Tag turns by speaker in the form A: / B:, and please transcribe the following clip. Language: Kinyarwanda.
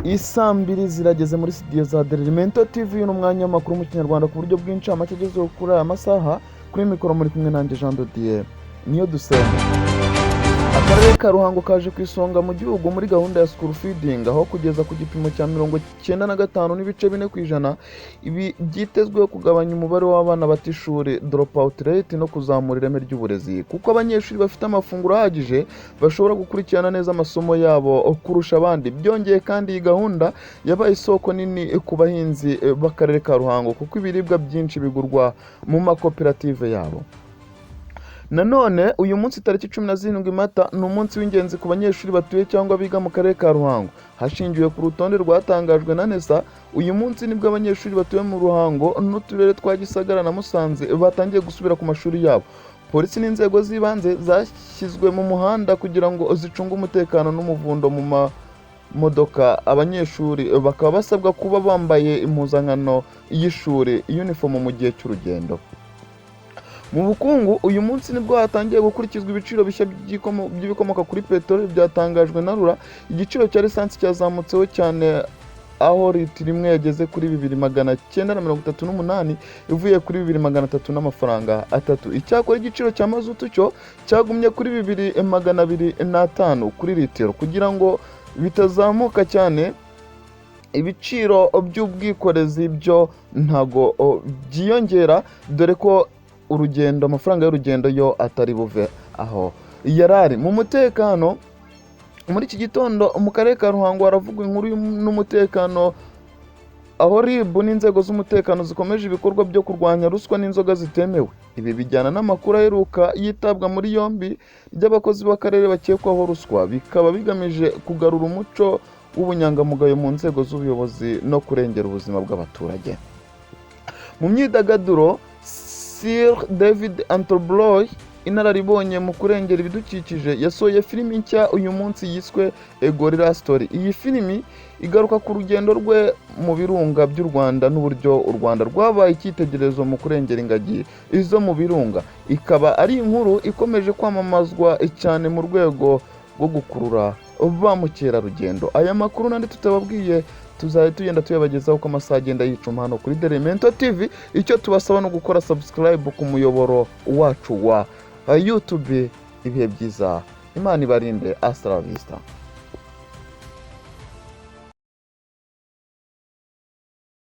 A: Isaa mbiri zirageze muri studio za Elemento TV n'umwanya w'amakuru mu Kinyarwanda ku buryo bw'incamake agezweho kuri aya masaha. Kuri mikoro muri kumwe nanjye Jean de Dieu niyo dusenga. Akarere ka Ruhango kaje ku isonga mu gihugu muri gahunda ya school feeding, aho kugeza ku gipimo cya 95.4% ibi byitezweho kugabanya umubare w'abana batishuri, drop out rate no kuzamura ireme ry'uburezi, kuko abanyeshuri bafite amafunguro ahagije bashobora gukurikirana neza amasomo yabo kurusha abandi. Byongeye kandi iyi gahunda yabaye isoko nini ku bahinzi b'akarere ka Ruhango, kuko ibiribwa byinshi bigurwa mu makoperative yabo. Nanone uyu munsi tariki 17 Mata ni umunsi w'ingenzi ku banyeshuri batuye cyangwa biga mu karere ka Ruhango. Hashingiwe ku rutonde rwatangajwe na NESA, uyu munsi nibwo abanyeshuri batuye mu Ruhango n'uturere twa Gisagara na Musanze batangiye gusubira ku mashuri yabo. Polisi n'inzego z'ibanze zashyizwe mu muhanda kugira ngo zicunge umutekano n'umuvundo mu modoka. Abanyeshuri bakaba basabwa kuba bambaye impuzankano y'ishuri uniform mu gihe cy'urugendo. Mu bukungu uyu munsi nibwo hatangiye gukurikizwa ibiciro bishya by'ibikomoka kuri peteroli byatangajwe na RURA. Igiciro cya lisansi cyazamutseho cyane, aho litiro imwe yageze kuri 2,938 ivuye kuri 2,300 n'amafaranga atatu. Icyakora igiciro cya mazutu cyo cyagumye kuri 2,205 kuri litiro. Kugira ngo bitazamuka cyane, ibiciro by'ubwikorezi byo ntago byiyongera, dore ko amafaranga y'urugendo yo atari buve aho yarari. Mu mutekano muri iki gitondo mu karere ka Ruhango haravugwa inkuru n'umutekano, aho RIB n'inzego z'umutekano zikomeje ibikorwa byo kurwanya ruswa n'inzoga zitemewe. Ibi bijyana n'amakuru aheruka yitabwa muri yombi ry'abakozi b'akarere bakekwaho ruswa, bikaba bigamije kugarura umuco w'ubunyangamugayo mu nzego z'ubuyobozi no kurengera ubuzima bw'abaturage. Mu myidagaduro, Sir David Attenborough, inararibonye mu kurengera ibidukikije, yasohoye filimi nshya uyu munsi yiswe A Gorilla Story. Iyi filimi igaruka ku rugendo rwe mu birunga by'u Rwanda n'uburyo u Rwanda rwabaye icyitegererezo mu kurengera ingagi izo mu birunga. Ikaba ari inkuru ikomeje kwamamazwa cyane mu rwego rwo gukurura ba mukerarugendo. Aya makuru nandi tutababwiye tuzaye tugenda tuyabagezaho uko amasaha agenda yicuma hano kuri Elemento TV. Icyo tubasaba no gukora subscribe ku muyoboro wacu wa YouTube. Ibihe byiza, Imana ibarinde. Hasta la vista.